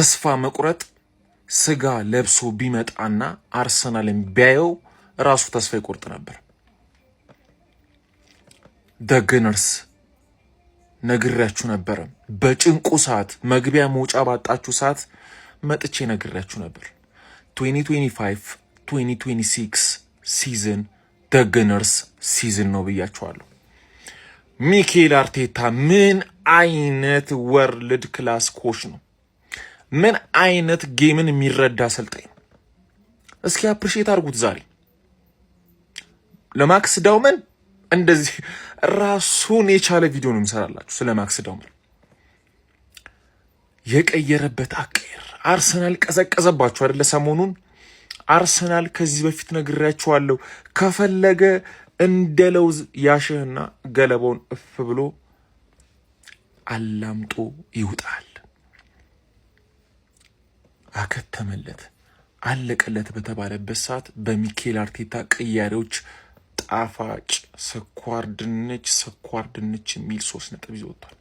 ተስፋ መቁረጥ ስጋ ለብሶ ቢመጣና አርሰናልን ቢያየው ራሱ ተስፋ ይቆርጥ ነበር። ደግነርስ ነግሬያችሁ ነበር። በጭንቁ ሰዓት መግቢያ መውጫ ባጣችሁ ሰዓት መጥቼ ነግሬያችሁ ነበር። 2025-2026 ሲዝን ደግነርስ ሲዝን ነው ብያችኋለሁ። ሚኬል አርቴታ ምን አይነት ወርልድ ክላስ ኮች ነው? ምን አይነት ጌምን የሚረዳ አሰልጣኝ ነው? እስኪ አፕሪሼት አድርጉት። ዛሬ ለማክስ ዳውመን እንደዚህ ራሱን የቻለ ቪዲዮ ነው የምሰራላችሁ ስለ ማክስ ዳውመን የቀየረበት አቀየር። አርሰናል ቀዘቀዘባችሁ አይደለ? ሰሞኑን አርሰናል ከዚህ በፊት ነግሬያችኋለሁ፣ ከፈለገ እንደ ለውዝ ያሸህና ገለባውን እፍ ብሎ አላምጦ ይውጣል። አከተመለት አለቀለት በተባለበት ሰዓት በሚኬል አርቴታ ቅያሬዎች ጣፋጭ ስኳር ድንች የሚል 3 ነጥብ ይዞታል።